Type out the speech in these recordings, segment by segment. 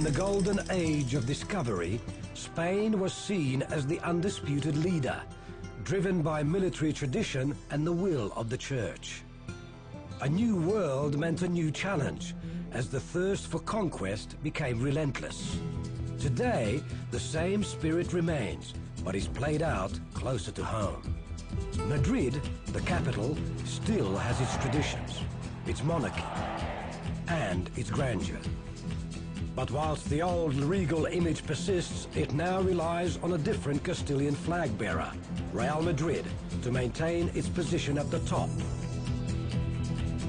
the golden age of discovery, Spain was seen as the undisputed leader, driven by military tradition and the will of the Church. A new world meant a new challenge, as the thirst for conquest became relentless. Today, the same spirit remains, but is played out closer to home. Madrid, the capital, still has its traditions, its monarchy, and its grandeur. But whilst the old regal image persists, it now relies on a different Castilian flag bearer, Real Madrid, to maintain its position at the top.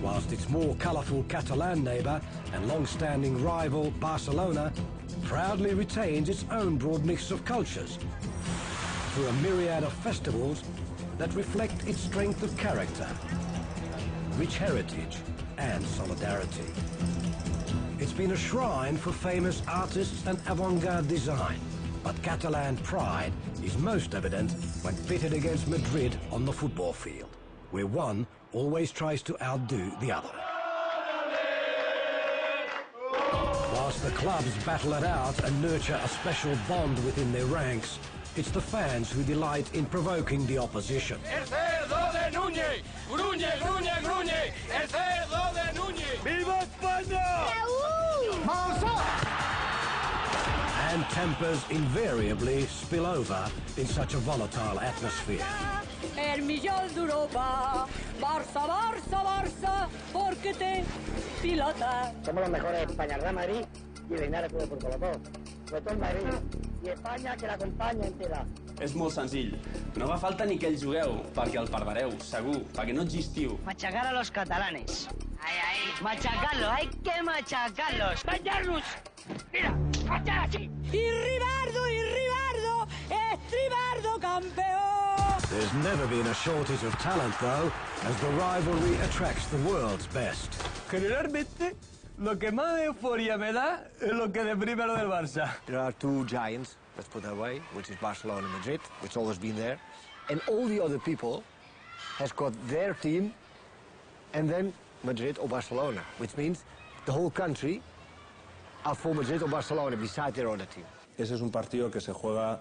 Whilst its more colourful Catalan neighbour and long-standing rival, Barcelona, proudly retains its own broad mix of cultures through a myriad of festivals that reflect its strength of character, rich heritage and solidarity. It's been a shrine for famous artists and avant-garde design, but Catalan pride is most evident when pitted against Madrid on the football field, where one always tries to outdo the other. Whilst the clubs battle it out and nurture a special bond within their ranks, it's the fans who delight in provoking the opposition. El cerdo de Núñez! ¡Gruñe, gruñe, gruñe! El cerdo de Núñez! ¡Viva España! And tempers invariably spill over in such a volatile atmosphere. El millón de Europa, Barça, Barça, Barça, porque te pilota. Somos los mejores de España, Real Madrid y el Linares por Colocó. Sobre todo el Madrid i Espanya que l'acompanya entera. És molt senzill. No fa falta ni que el jugueu, perquè el perdreu, segur, perquè no existiu. Machacar a los catalanes. Ay. Machacarlos, hay que machacarlos. Dañarlos. Mira, hasta así. Y Ribardo, estribardo campeón. There's never been a shortage of talent, though, as the rivalry attracts the world's best. Generalmente, lo que más euforia me da es lo que deprime a lo del Barça. There are two giants, let's put it that way, which is Barcelona and Madrid, which always been there. And all the other people has got their team and then Madrid or Barcelona, which means the whole country are for Madrid or Barcelona beside their other team. Ese es un partido que se juega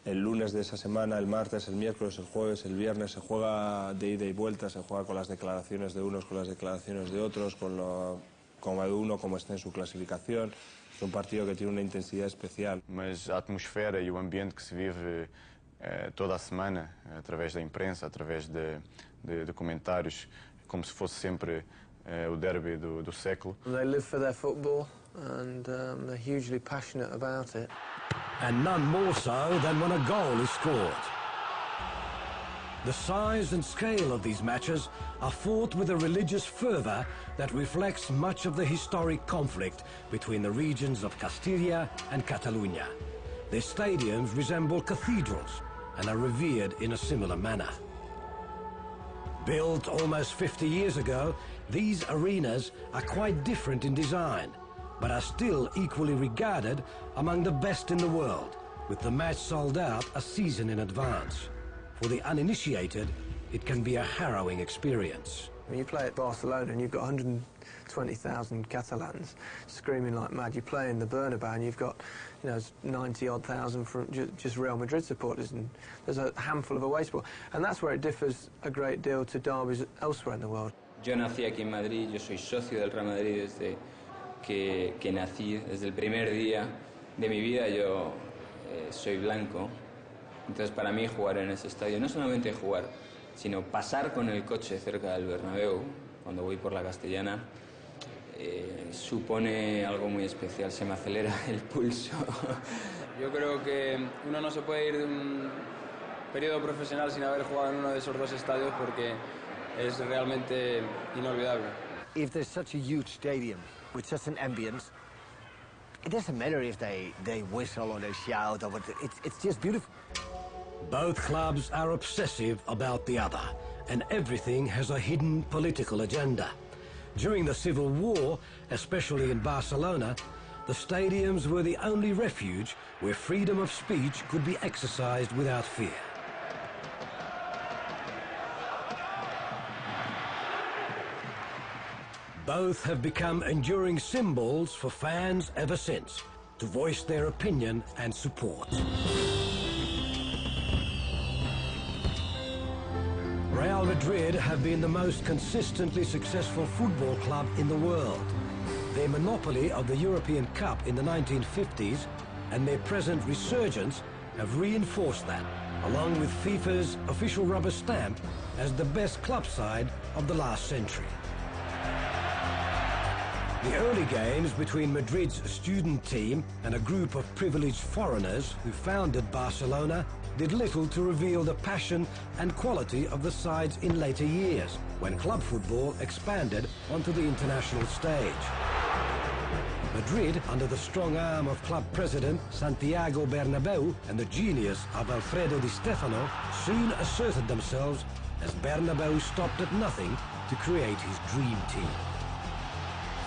el lunes de esa semana, el martes, el miércoles, el jueves, el viernes, se juega de ida y vuelta, se juega con las declaraciones de unos, con las declaraciones de otros, como uno, como esté en su clasificación. Es un partido que tiene una intensidad especial. Mas a atmosfera e o ambiente que se vive toda a semana, através da imprensa, através de comentários, como se fosse sempre o derby do século. They live for their football and they're hugely passionate about it. And none more so than when a goal is scored. The size and scale of these matches are fought with a religious fervour that reflects much of the historic conflict between the regions of Castilla and Catalunya. Their stadiums resemble cathedrals and are revered in a similar manner. Built almost 50 years ago, these arenas are quite different in design, but are still equally regarded among the best in the world, with the match sold out a season in advance. For the uninitiated, it can be a harrowing experience. When you play at Barcelona and you've got 120,000 Catalans screaming like mad, you play in the Bernabeu and you've got 90-odd thousand from just Real Madrid supporters, and there's a handful of away support. And that's where it differs a great deal to derbies elsewhere in the world. Yo nací aquí en Madrid, yo soy socio del Real Madrid desde que nací, desde el primer día de mi vida. Yo soy blanco, entonces para mí jugar en ese estadio, no solamente jugar, sino pasar con el coche cerca del Bernabéu, cuando voy por la Castellana, supone algo muy especial, se me acelera el pulso. Yo creo que uno no se puede ir de un periodo profesional sin haber jugado en uno de esos dos estadios porque es realmente inolvidable. If there's such a huge stadium with such an ambience, it doesn't matter if they whistle or they shout or what, it's just beautiful. Both clubs are obsessive about the other, and everything has a hidden political agenda. During the Civil War, especially in Barcelona, the stadiums were the only refuge where freedom of speech could be exercised without fear. Both have become enduring symbols for fans ever since, to voice their opinion and support. Real Madrid have been the most consistently successful football club in the world. Their monopoly of the European Cup in the 1950s and their present resurgence have reinforced that, along with FIFA's official rubber stamp as the best club side of the last century. The early games between Madrid's student team and a group of privileged foreigners who founded Barcelona did little to reveal the passion and quality of the sides in later years, when club football expanded onto the international stage. Madrid, under the strong arm of club president Santiago Bernabéu and the genius of Alfredo Di Stefano, soon asserted themselves as Bernabéu stopped at nothing to create his dream team.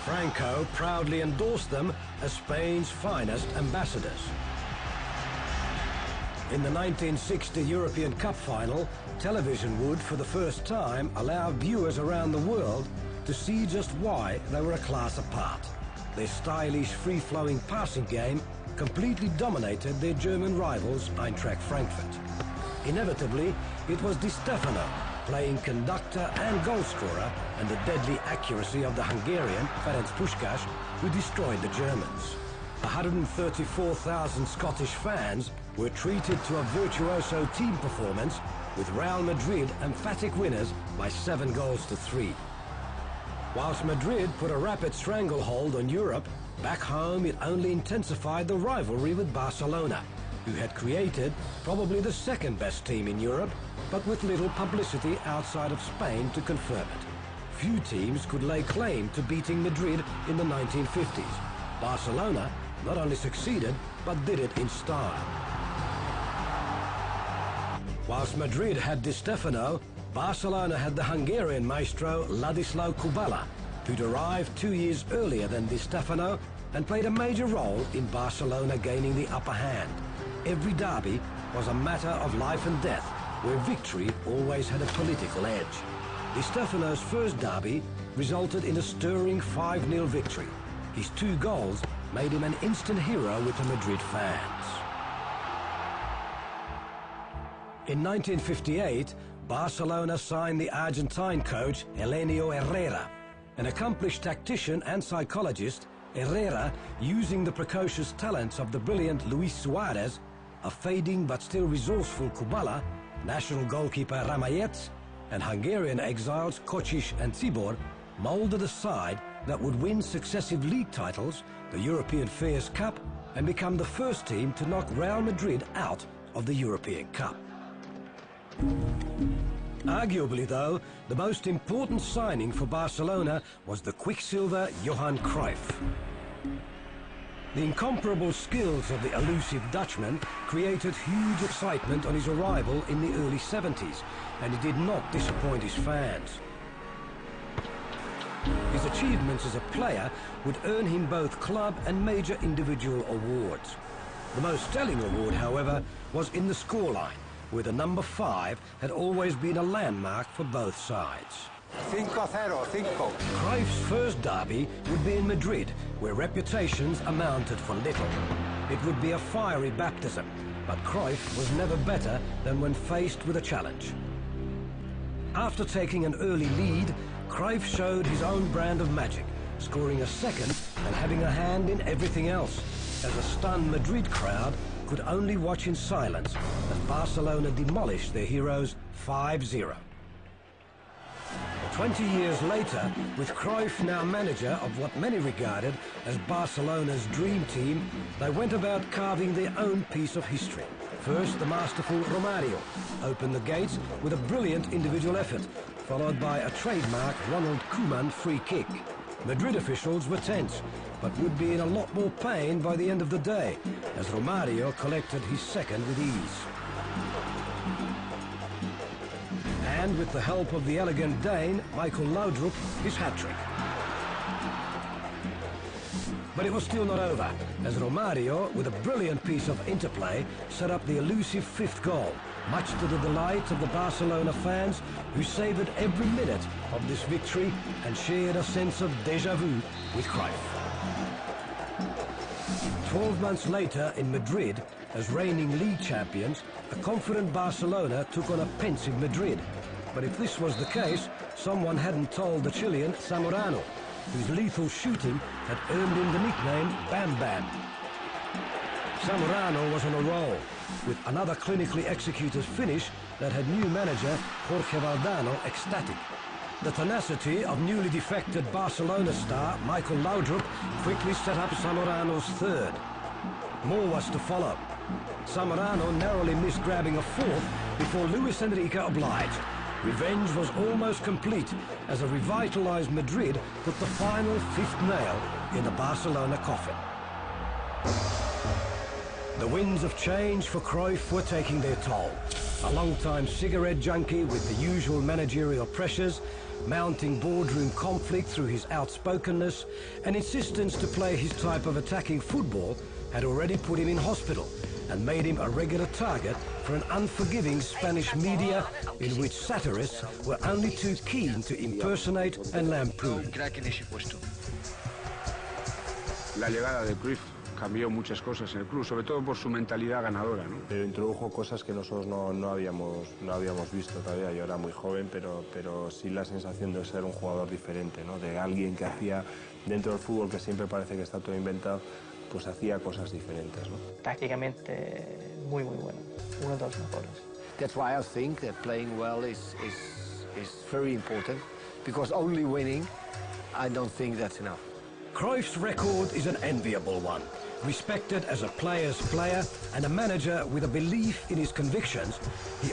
Franco proudly endorsed them as Spain's finest ambassadors. In the 1960 European Cup final, television would, for the first time, allow viewers around the world to see just why they were a class apart. Their stylish, free-flowing passing game completely dominated their German rivals Eintracht Frankfurt. Inevitably, it was Di Stefano, playing conductor and goalscorer, and the deadly accuracy of the Hungarian Ferenc Puskás, who destroyed the Germans. 134,000 Scottish fans were treated to a virtuoso team performance, with Real Madrid emphatic winners by 7-3. Whilst Madrid put a rapid stranglehold on Europe, back home it only intensified the rivalry with Barcelona, who had created probably the second best team in Europe, but with little publicity outside of Spain to confirm it. Few teams could lay claim to beating Madrid in the 1950s. Barcelona not only succeeded, but did it in style. Whilst Madrid had Di Stefano, Barcelona had the Hungarian maestro Ladislau Kubala, who'd arrived 2 years earlier than Di Stefano and played a major role in Barcelona gaining the upper hand. Every derby was a matter of life and death, where victory always had a political edge. Di Stefano's first derby resulted in a stirring 5-0 victory. His 2 goals made him an instant hero with the Madrid fans. In 1958, Barcelona signed the Argentine coach Elenio Herrera. An accomplished tactician and psychologist, Herrera, using the precocious talents of the brilliant Luis Suarez, a fading but still resourceful Kubala, national goalkeeper Ramayets, and Hungarian exiles Kocsis and Tibor, molded a side that would win successive league titles, the European Fairs Cup, and become the first team to knock Real Madrid out of the European Cup. Arguably, though, the most important signing for Barcelona was the Quicksilver Johan Cruyff. The incomparable skills of the elusive Dutchman created huge excitement on his arrival in the early 70s, and he did not disappoint his fans. His achievements as a player would earn him both club and major individual awards. The most telling award, however, was in the scoreline, where the number 5 had always been a landmark for both sides. 5-0, 5. Cruyff's first derby would be in Madrid, where reputations amounted for little. It would be a fiery baptism, but Cruyff was never better than when faced with a challenge. After taking an early lead, Cruyff showed his own brand of magic, scoring a second and having a hand in everything else, as a stunned Madrid crowd could only watch in silence as Barcelona demolished their heroes 5-0. 20 years later, with Cruyff now manager of what many regarded as Barcelona's dream team, they went about carving their own piece of history. First, the masterful Romario opened the gates with a brilliant individual effort, followed by a trademark Ronald Koeman free kick. Madrid officials were tense, but would be in a lot more pain by the end of the day, as Romario collected his second with ease. And with the help of the elegant Dane, Michael Laudrup, his hat-trick. But it was still not over, as Romario, with a brilliant piece of interplay, set up the elusive 5th goal, much to the delight of the Barcelona fans, who savoured every minute of this victory and shared a sense of déjà vu with Cruyff. 12 months later in Madrid, as reigning league champions, a confident Barcelona took on a pensive Madrid. But if this was the case, someone hadn't told the Chilean Zamorano, whose lethal shooting had earned him the nickname Bam Bam. Zamorano was on a roll, with another clinically executed finish that had new manager Jorge Valdano ecstatic. The tenacity of newly defected Barcelona star Michael Laudrup quickly set up Zamorano's third. More was to follow. Zamorano narrowly missed grabbing a fourth before Luis Enrique obliged. Revenge was almost complete as a revitalized Madrid put the final fifth nail in the Barcelona coffin. The winds of change for Cruyff were taking their toll. A long-time cigarette junkie with the usual managerial pressures, mounting boardroom conflict through his outspokenness, and insistence to play his type of attacking football had already put him in hospital and made him a regular target for an unforgiving Spanish media in which satirists were only too keen to impersonate and lampoon. La llegada de Cruyff cambió muchas cosas en el club, sobre todo por su mentalidad ganadora, ¿no? Pero introdujo cosas que nosotros no habíamos visto todavía. Yo era muy joven, pero sí la sensación de ser un jugador diferente, ¿no? De alguien que hacía dentro del fútbol, que siempre parece que está todo inventado, pues hacía cosas diferentes, ¿no? Tácticamente muy bueno, uno de los mejores. That's why I think that playing well is very important, because only winning, I don't think that's enough. Cruyff's record is an enviable one. Respected as a player's player and a manager with a belief in his convictions, he